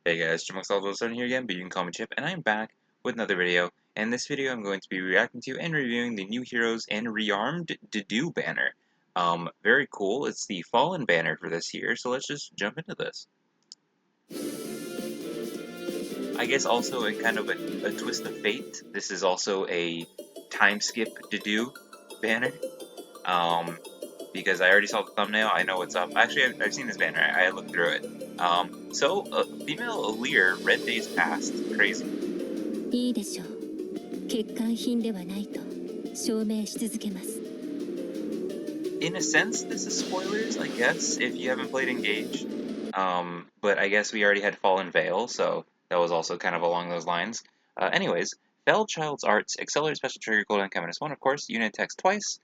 Hey guys, Jamal here again, but you can call me Chip, and I'm back with another video. And in this video, I'm going to be reacting to and reviewing the new Heroes and Rearmed Dedue banner. Very cool. It's the Fallen banner for this year, so let's just jump into this. I guess also in kind of a twist of fate, this is also a time skip Dedue banner. Because I already saw the thumbnail, I know what's up. Actually, I've seen this banner, I looked through it. Female Aleer, Red Days Past, crazy. いいでしょう。欠陥品ではないと証明し続けます。 In a sense, this is spoilers, I guess, if you haven't played Engage. But I guess we already had Fallen Veil, so that was also kind of along those lines. Anyways, Fell Child's Arts, Accelerate Special Trigger cooldown count -1, of course, unit attacks twice.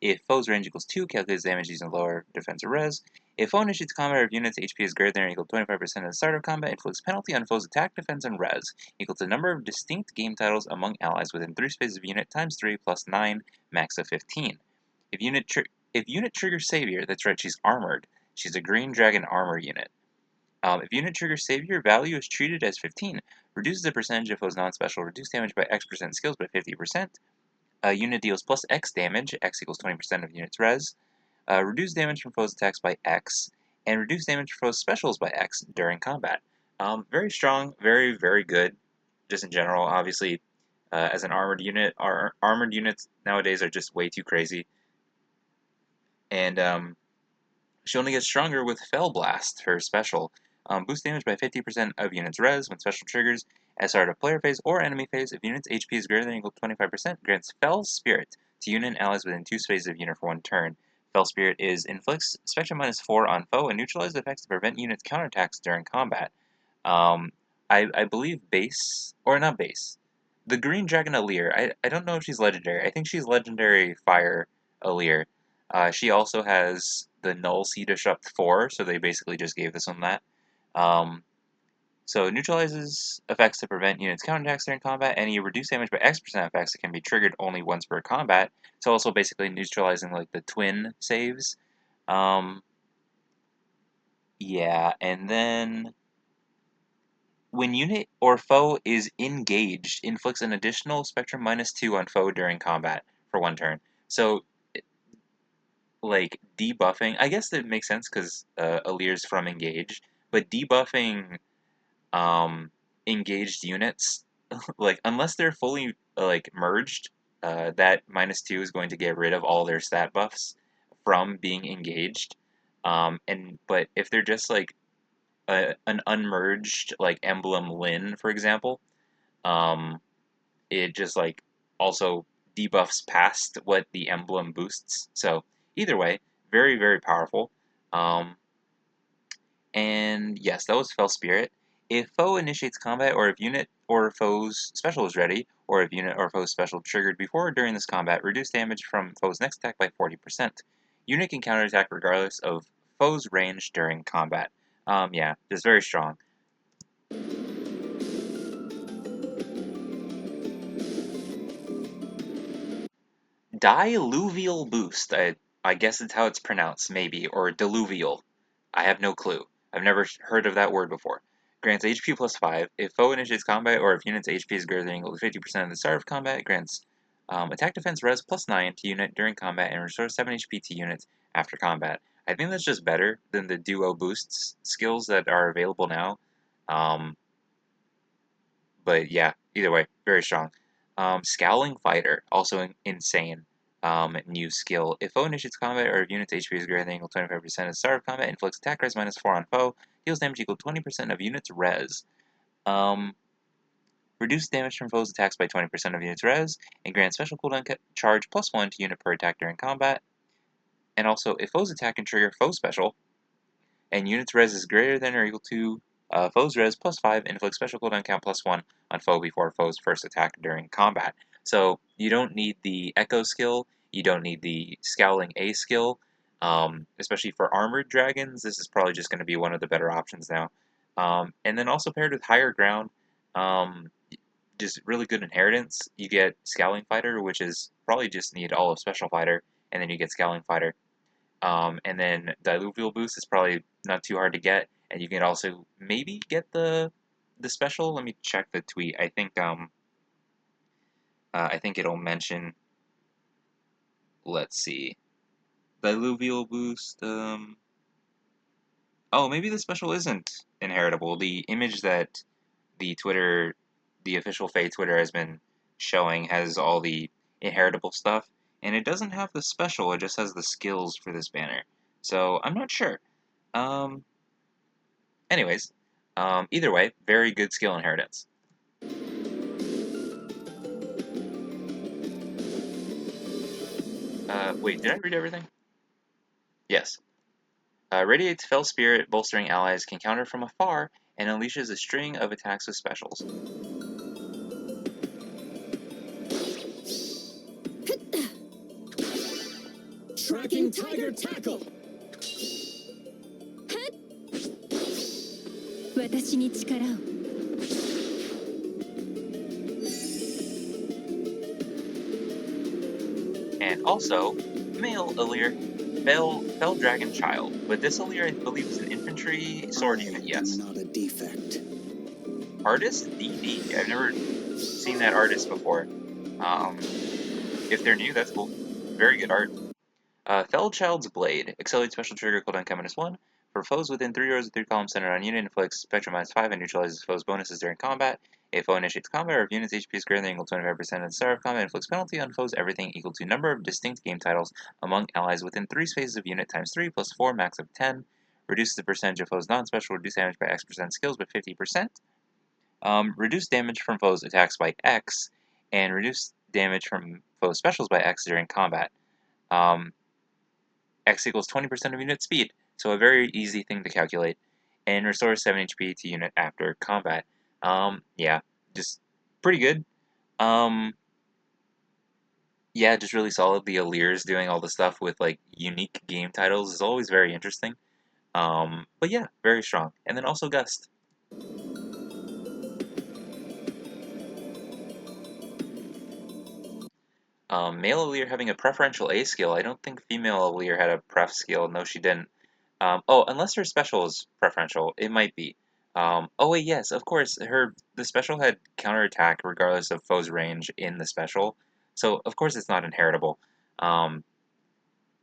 If foe's range equals 2, calculates damage using lower defense or res. If foe initiates combat or if unit's HP is greater than or equal to 25% at the start of combat, inflicts penalty on foe's attack, defense, and res, equal to the number of distinct game titles among allies within 3 spaces of unit times 3 plus 9, max of 15. If unit triggers Savior, that's right, she's armored. She's a green dragon armor unit. If unit triggers Savior, value is treated as 15. Reduces the percentage of foe's non-special reduced damage by X% skills by 50%. Unit deals plus X damage, X equals 20% of unit's res. Reduce damage from foe's attacks by X. And reduce damage from foe's specials by X during combat. Very strong, very, very good, just in general. Obviously, as an armored unit, our armored units nowadays are just way too crazy. And she only gets stronger with Fell Blast, her special. Boost damage by 50% of unit's res when special triggers at start of player phase or enemy phase. If unit's HP is greater than or equal to 25%, grants Fell Spirit to unit and allies within 2 spaces of unit for 1 turn. Fell Spirit inflicts Spectrum -4 on foe and neutralizes effects to prevent units' counterattacks during combat. I believe base, or not base, the Green Dragon Aleer, I don't know if she's legendary. I think she's legendary Fire Aleer. She also has the Null Sea Disrupt 4, so they basically just gave this one that. So it neutralizes effects to prevent units' counterattacks during combat. Any reduced damage by X% effects that can be triggered only once per combat. So also basically neutralizing like the twin saves. Yeah, and then when unit or foe is engaged, inflicts an additional Spectrum -2 on foe during combat for 1 turn. So like debuffing, I guess that makes sense because Aleer's from Engage, but debuffing engaged units, like unless they're fully like merged, that -2 is going to get rid of all their stat buffs from being engaged. But if they're just like an unmerged like Emblem Lin, for example, um, it just like also debuffs past what the emblem boosts. So either way, very, very powerful. Um, and yes, that was Fell Spirit. If foe initiates combat, or if unit or foe's special is ready, or if unit or foe's special triggered before or during this combat, reduce damage from foe's next attack by 40%. Unit can counterattack regardless of foe's range during combat. Yeah, just very strong. Diluvial Boost. I guess it's how it's pronounced, maybe, or diluvial. I have no clue. I've never heard of that word before. Grants HP plus 5. If foe initiates combat, or if unit's HP is greater than or equal to 50% at the start of combat, grants attack defense res plus 9 to unit during combat and restores 7 HP to units after combat. I think that's just better than the duo boosts skills that are available now. But yeah, either way, very strong. Scowling Fighter, also insane. New skill. If foe initiates combat or if unit's HP is greater than or equal to 25% at the start of combat, inflicts attack res -4 on foe, deals damage equal to 20% of unit's res. Reduce damage from foe's attacks by 20% of unit's res, and grants special cooldown charge +1 to unit per attack during combat. And also, if foe's attack can trigger foe special, and unit's res is greater than or equal to foe's res plus 5, inflicts special cooldown count +1 on foe before foe's first attack during combat. So you don't need the Echo skill, you don't need the Scowling A skill, especially for armored dragons. This is probably just going to be one of the better options now. And then also paired with Higher Ground, um, just really good inheritance. You get Scowling Fighter, which is probably just need all of Special Fighter, and then you get Scowling Fighter. And then Diluvial Boost is probably not too hard to get. and you can also maybe get the special. Let me check the tweet. I think it'll mention. Let's see, diluvial boost. Oh, maybe the special isn't inheritable. The image that the official Fae Twitter has been showing has all the inheritable stuff, and it doesn't have the special. It just has the skills for this banner. So I'm not sure. Um, anyways, either way, very good skill inheritance. Wait, did I read everything? Yes. Radiates Fell Spirit, bolstering allies, can counter from afar, and unleashes a string of attacks with specials. Tracking Tiger Tackle. 私に力を。And also, male Illyr, Fell Dragon Child. But this Illyr, I believe, is an infantry sword unit, yes. Not a defect. Artist DD. I've never seen that artist before. If they're new, that's cool. Very good art. Fellchild's Blade. Accelerate special trigger cooldown count -1. For foes within 3 rows of 3 columns centered on unit, inflicts spectrum -5 and neutralizes foes' bonuses during combat. A foe initiates combat, or if unit's HP is greater than or equal to 25% at the start of combat, inflicts penalty on foes everything equal to number of distinct game titles among allies within 3 spaces of unit times 3 plus 4, max of 10. Reduces the percentage of foes non-special, reduce damage by X% skills by 50%. Reduce damage from foes' attacks by X, and reduce damage from foes' specials by X during combat. X equals 20% of unit speed, so a very easy thing to calculate, and restores 7 HP to unit after combat. Yeah, just pretty good. Yeah, just really solid. The Allures doing all the stuff with like unique game titles is always very interesting. But yeah, very strong. And then also Gust. Male Allure having a preferential A skill. I don't think female Allure had a pref skill. No, she didn't. Oh, unless her special is preferential, it might be. Oh wait, yes, of course. The special had counterattack regardless of foe's range in the special, so of course it's not inheritable. Um,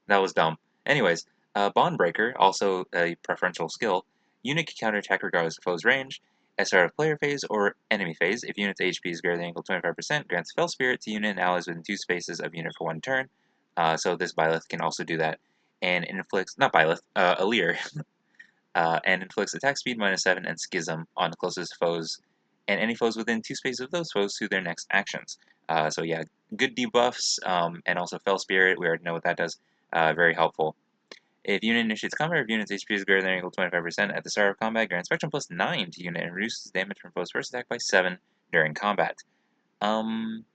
that was dumb. Anyways, Bondbreaker, also a preferential skill. Unit can counterattack regardless of foe's range. At start of player phase or enemy phase, if unit's HP is greater than or equal to 25%, grants Fell Spirit to unit and allies within 2 spaces of unit for 1 turn. So this Byleth can also do that. And inflicts, not Byleth, Alir, and inflicts attack speed -7 and schism on the closest foes, and any foes within 2 spaces of those foes through their next actions. So yeah, good debuffs, and also Fell Spirit, we already know what that does. Very helpful. If unit initiates combat, if unit's HP is greater than or equal to 25% at the start of combat, grants Spectrum +9 to unit and reduces damage from foe's first attack by 7 during combat. And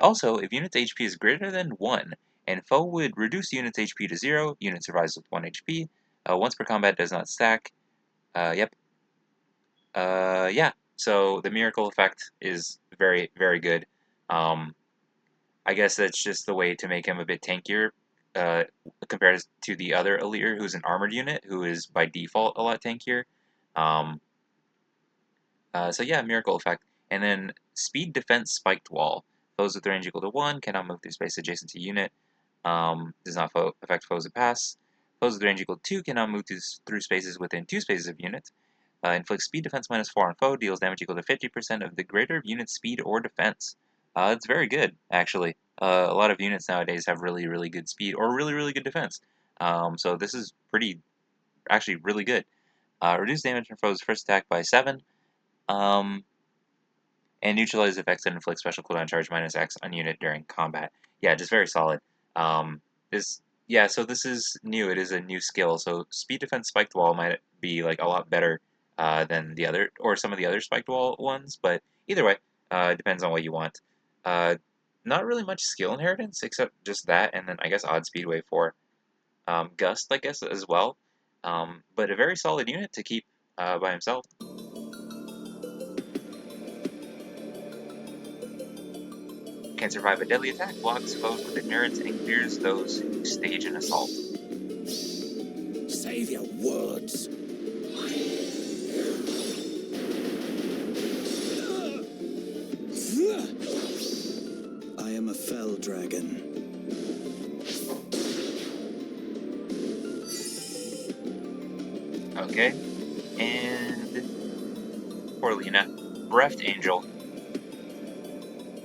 also, if unit's HP is greater than 1, and foe would reduce unit's HP to 0, unit survives with 1 HP. Once per combat does not stack. Yep. Yeah. So the miracle effect is very, very good. I guess that's just the way to make him a bit tankier, uh, compared to the other Elite, who's an armored unit, who is by default a lot tankier. Um, so yeah, miracle effect. And then speed defense spiked wall. Foes with range equal to 1 cannot move through space adjacent to unit. Does not affect foes that pass. Foes with range equal to 2 cannot move through spaces within 2 spaces of unit. Inflicts speed defense -4 on foe, deals damage equal to 50% of the greater of unit speed or defense. It's very good, actually. A lot of units nowadays have really, really good speed or really, really good defense. So this is actually really good. Reduce damage from foe's first attack by 7. Um, and neutralize effects that inflict special cooldown charge -X on unit during combat. Yeah, just very solid. Um, so this is new. It is a new skill. So speed defense spiked wall might be like a lot better than the other or some of the other spiked wall ones, but either way, it depends on what you want. Uh, not really much skill inheritance except just that, and then I guess odd speed wave 4. Gust, I guess, as well. But a very solid unit to keep by himself. Can survive a deadly attack, blocks foes with endurance, and clears those who stage an assault. Save your words. Okay, and poor Lena. Breathed Angel.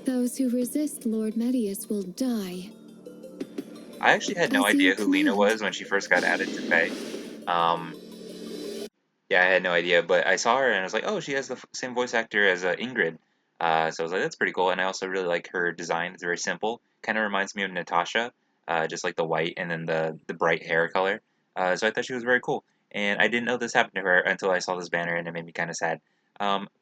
Those who resist Lord Medius will die. I actually had no As you idea who Lena command. was when she first got added to Fae. Um, Yeah, I had no idea, but I saw her and I was like, oh, she has the same voice actor as Ingrid. So I was like, that's pretty cool. And I also really like her design. It's very simple. Kind of reminds me of Natasha, just like the white and then the bright hair color. So I thought she was very cool. And I didn't know this happened to her until I saw this banner and it made me kind of sad.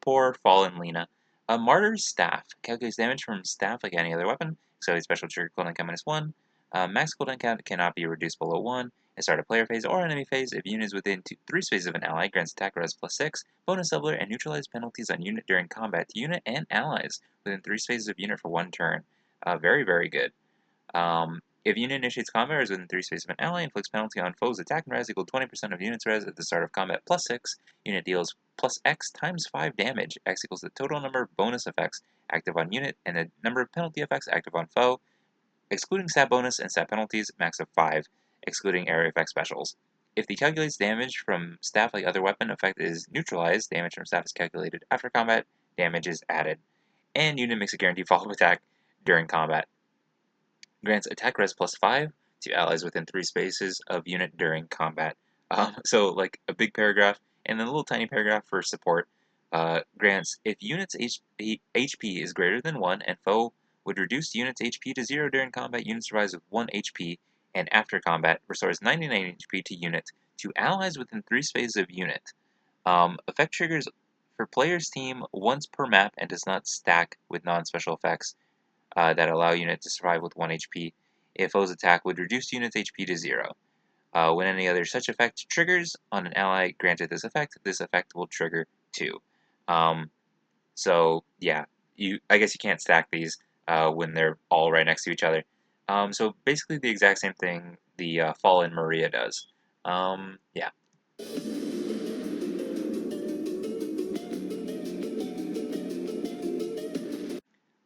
Poor fallen Lena. A Martyr's Staff calculates damage from staff like any other weapon. So a special trigger cooldown count -1. Max cooldown count cannot be reduced below 1. At start a player phase or enemy phase, if unit is within 3 spaces of an ally, grants attack res +6, bonus doubler, and neutralize penalties on unit during combat to unit and allies within 3 spaces of unit for 1 turn. Very, very good. If unit initiates combat or is within 3 spaces of an ally, inflicts penalty on foes attack and res equal 20% of unit's res at the start of combat +6, unit deals +X times 5 damage. X equals the total number of bonus effects active on unit and the number of penalty effects active on foe, excluding stat bonus and stat penalties, max of 5, excluding area effect specials. If the calculates damage from staff like other weapon effect is neutralized, damage from staff is calculated after combat, damage is added. And unit makes a guaranteed follow-up attack during combat. Grants attack res +5 to allies within 3 spaces of unit during combat. So like a big paragraph and then a little tiny paragraph for support. Grants if unit's HP is greater than 1 and foe would reduce unit's HP to 0 during combat, unit survives with 1 HP, and after combat restores 99 HP to unit to allies within 3 spaces of unit. Effect triggers for player's team once per map and does not stack with non-special effects that allow unit to survive with 1 HP. If foe's attack would reduce unit's HP to 0. When any other such effect triggers on an ally granted this effect will trigger too. Um, so yeah, I guess you can't stack these when they're all right next to each other. So basically the exact same thing the Fallen Maria does. Yeah.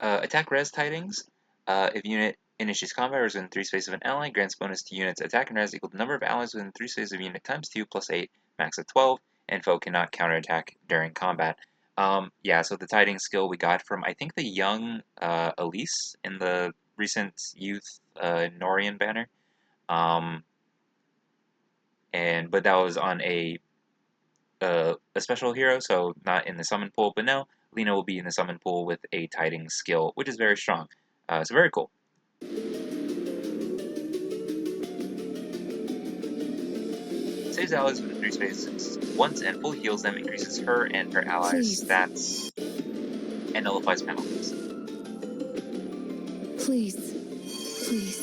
Attack res tidings. If unit initiates combat or is within 3 spaces of an ally, grants bonus to unit's attack and res equal to number of allies within 3 spaces of unit times 2 plus 8, max of 12, and foe cannot counterattack during combat. Yeah, so the tidings skill we got from, I think, the young Elise in the recent youth Norian banner. Um, but that was on a special hero, so not in the summon pool. But now Lena will be in the summon pool with a tidings skill, which is very strong. So very cool. Saves allies within 3 spaces once and fully heals them, increases her and her allies' Please. stats, and nullifies penalties. Please. Please.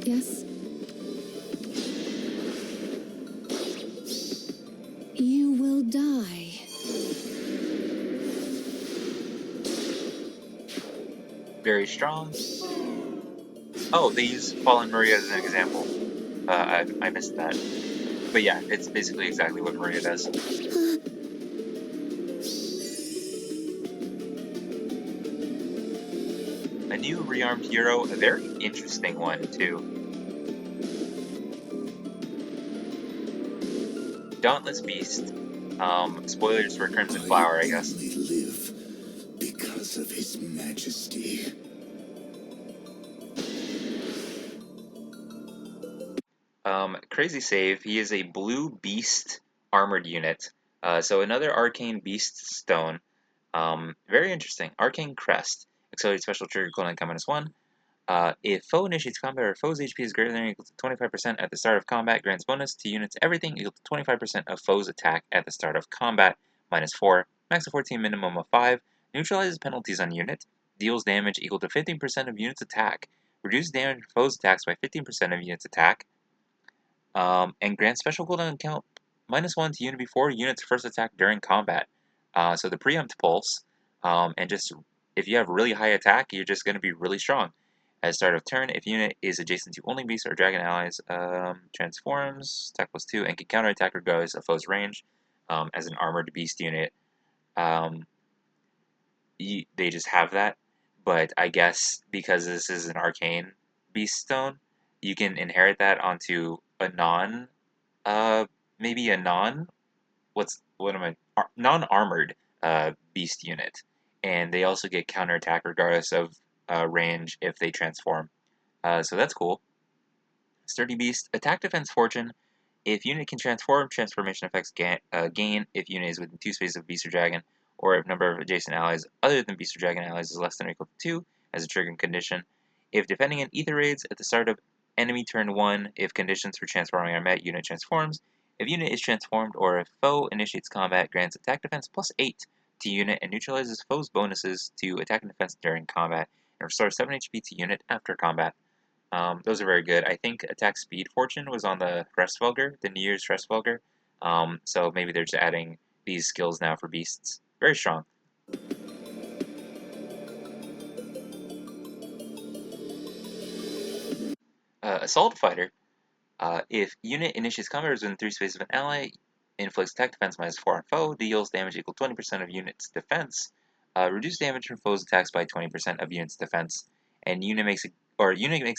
Yes? You will die. Very strong. Oh, they use Fallen Maria as an example. I missed that. But yeah, it's basically exactly what Maria does. A new rearmed hero, a very interesting one too. Dauntless Beast. Spoilers for Crimson Flower, I guess. Only live because of his majesty. Crazy save. He is a blue beast armored unit. So another arcane beast stone. Very interesting. Arcane Crest. Accelerate special trigger cooldown count -1. If foe initiates combat or foe's HP is greater than or equal to 25% at the start of combat, grants bonus to units everything equal to 25% of foe's attack at the start of combat, -4, max of 14, minimum of 5, neutralizes penalties on unit, deals damage equal to 15% of unit's attack, reduces damage from foe's attacks by 15% of unit's attack, and grants special cooldown count -1 to unit before unit's first attack during combat. So the preempt pulse, and just if you have really high attack, you're just going to be really strong. At the start of turn, if unit is adjacent to only beast or dragon allies, transforms, attack +2, and can counterattack regardless of foe's range. As an armored beast unit, um, they just have that. But I guess because this is an arcane beast stone, you can inherit that onto a uh, maybe a non-armored beast unit, and they also get counterattack regardless of range if they transform. So that's cool. Sturdy Beast, attack defense fortune. If unit can transform, transformation effects gain if unit is within 2 spaces of Beast or Dragon, or if number of adjacent allies other than Beast or Dragon allies is less than or equal to 2 as a triggering condition. If defending an Ether raids at the start of enemy turn 1, if conditions for transforming are met, unit transforms. If unit is transformed or if foe initiates combat, grants attack defense plus 8 to unit and neutralizes foe's bonuses to attack and defense during combat, and restores 7 HP to unit after combat. Those are very good. I think attack speed fortune was on the Restvelger, the New Year's Restvelger. So maybe they're just adding these skills now for beasts. Very strong. Assault Fighter. If unit initiates combat within 3 spaces of an ally, inflicts attack defense -4 on foe, deals damage equal 20% of unit's defense, reduce damage from foes' attacks by 20% of unit's defense, and unit makes a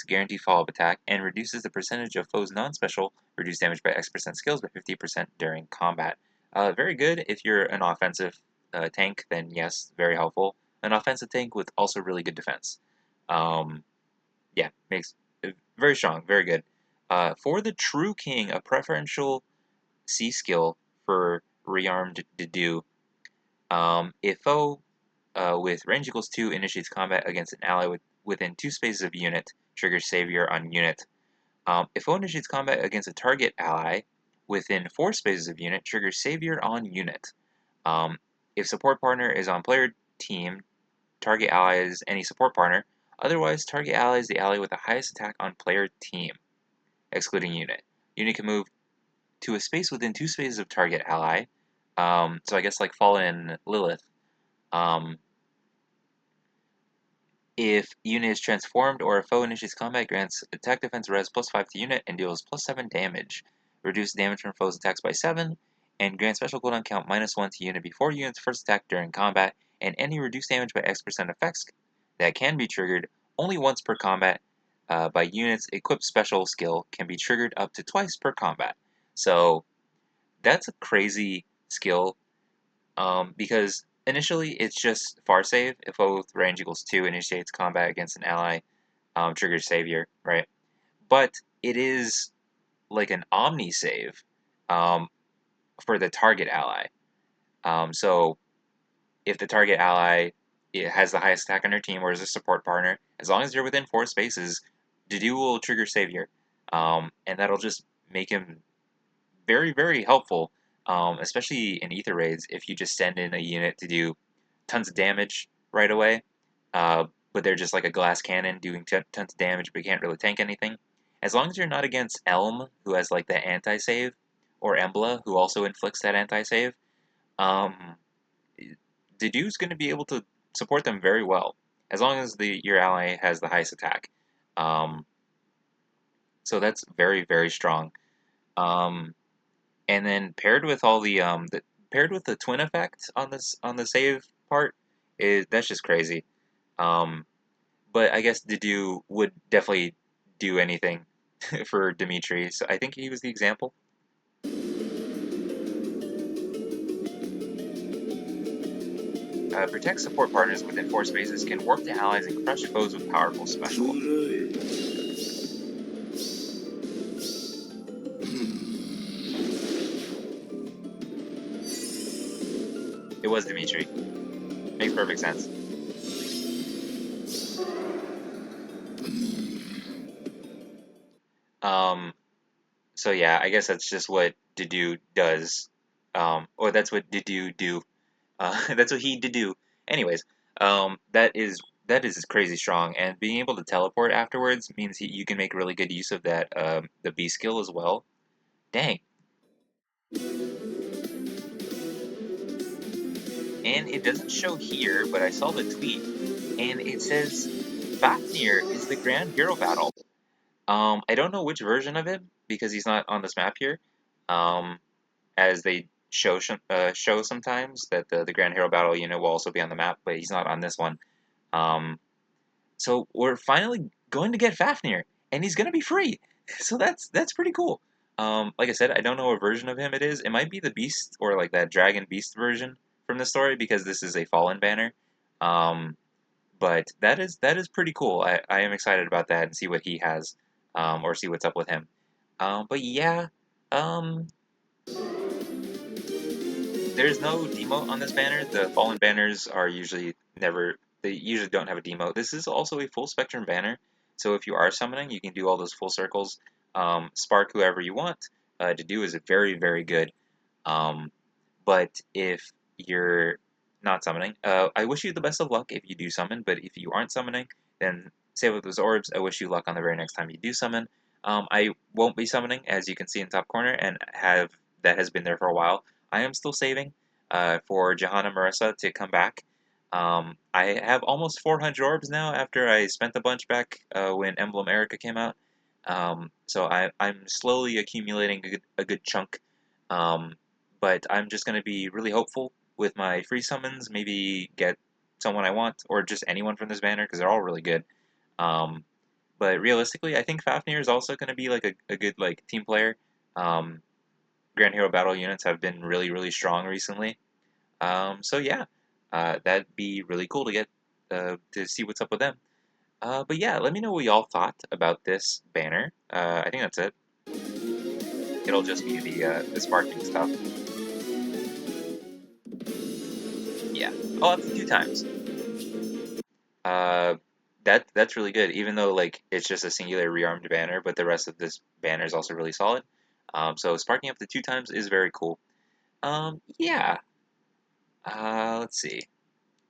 guaranteed follow-up attack and reduces the percentage of foes' non-special reduced damage by X% skills by 50% during combat. Very good if you're an offensive tank, then yes, very helpful. An offensive tank with also really good defense. Um, yeah, makes very strong, very good. For the True King, a preferential C skill for Rearmed Dedue. If foe with range equals 2 initiates combat against an ally within 2 spaces of unit, triggers Savior on unit. If foe initiates combat against a target ally within 4 spaces of unit, triggers Savior on unit. Um, if support partner is on player team, target ally is any support partner. Otherwise, target ally is the ally with the highest attack on player team, excluding unit. Unit can move to a space within 2 spaces of target ally. So I guess like Fallen Lilith. Um, if unit is transformed or a foe initiates combat, grants attack defense res +5 to unit and deals +7 damage. Reduce damage from foes' attacks by 7, and grants special cooldown count -1 to unit before unit's first attack during combat, and any reduced damage by X% effects that can be triggered only once per combat by unit's equipped special skill can be triggered up to twice per combat. So that's a crazy skill because initially it's just far save. If foe with range equals 2 initiates combat against an ally, triggers Savior, right? But it is like an Omni save um, for the target ally. So if the target ally has the highest attack on your team or is a support partner, as long as you're within 4 spaces, Dedue will trigger Savior. And that'll just make him very, very helpful, especially in Ether raids if you just send in a unit to do tons of damage right away, but they're just like a glass cannon doing tons of damage but can't really tank anything. As long as you're not against Elm, who has like the anti-save, or Embla, who also inflicts that anti-save, um, Dedue's going to be able to support them very well, as long as your ally has the highest attack. Um, so that's very, very strong. Um, and then paired with the twin effect on the save part is that's just crazy. Um, but I guess Dedue would definitely do anything for Dimitri, so I think he was the example. Protect support partners within 4 spaces, can warp to allies and crush foes with powerful special. It was Dimitri. Makes perfect sense. Um, so yeah, I guess that's just what Dedue does. Or that's what Dedue do. That's what he did do. Anyways, that is crazy strong, and being able to teleport afterwards means you can make really good use of that the B skill as well. Dang. And it doesn't show here, but I saw the tweet, and it says Fafnir is the Grand Hero Battle. I don't know which version of him because he's not on this map here. Um, as they show sometimes that the Grand Hero Battle unit will also be on the map, but he's not on this one. Um, So we're finally going to get Fafnir, and he's gonna be free. So that's pretty cool. Like I said, I don't know what version of him it is. It might be the Beast or like that Dragon Beast version from the story because this is a Fallen banner. Um, but that is pretty cool. I am excited about that and see what he has, or see what's up with him. But yeah, um, there's no demote on this banner. The Fallen banners are usually never, they usually don't have a demote. This is also a full spectrum banner, so if you are summoning, you can do all those full circles. Spark whoever you want. Dedue is very, very good. Um, but if you're not summoning, I wish you the best of luck if you do summon, but if you aren't summoning, then say with those orbs, I wish you luck on the very next time you do summon. I won't be summoning, as you can see in top corner, and that has been there for a while. I am still saving for Johanna Marissa to come back. I have almost 400 orbs now after I spent a bunch back when Emblem Erica came out. So I'm slowly accumulating a good chunk. Um, but I'm just going to be really hopeful with my free summons, maybe get someone I want, or just anyone from this banner, because they're all really good. Um, but realistically, I think Fafnir is also going to be like a good like team player. Um, Grand Hero Battle units have been really, really strong recently. So yeah, that'd be really cool to see what's up with them. But yeah, let me know what y'all thought about this banner. I think that's it. It'll just be the sparking stuff. Yeah. Oh, up to 2 times. Uh, that's really good. Even though like it's just a singular rearmed banner, but the rest of this banner is also really solid. So sparking up to 2 times is very cool. Yeah. Let's see.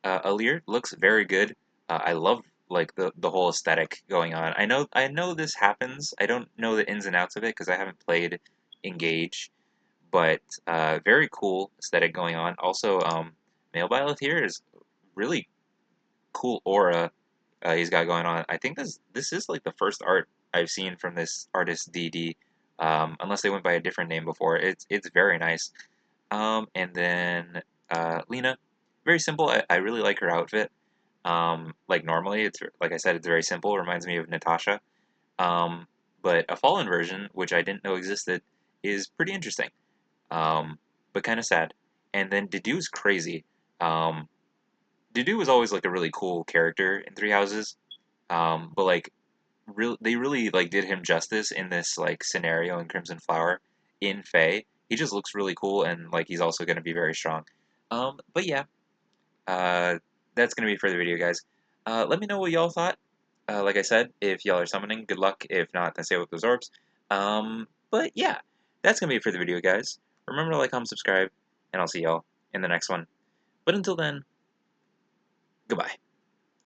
Alir looks very good. I love like the whole aesthetic going on. I know this happens. I don't know the ins and outs of it because I haven't played Engage, but very cool aesthetic going on. Also, Male Violet here is really cool aura he's got going on. I think this is like the first art I've seen from this artist DD, unless they went by a different name before. It's very nice. And then Lena, very simple. I really like her outfit. Like normally, it's like I said, it's very simple. It reminds me of Natasha. Um, but a fallen version, which I didn't know existed, is pretty interesting. But kind of sad. And then Dedue's crazy. Um, Dedue was always like a really cool character in Three Houses. But like they really like did him justice in this like scenario in Crimson Flower in Fae. He just looks really cool and like he's also going to be very strong. But yeah, uh, that's going to be for the video, guys. Let me know what y'all thought. Like I said, if y'all are summoning, good luck. If not, then stay with those orbs. But yeah, that's going to be it for the video, guys. Remember to like, comment, subscribe, and I'll see y'all in the next one. But until then, goodbye.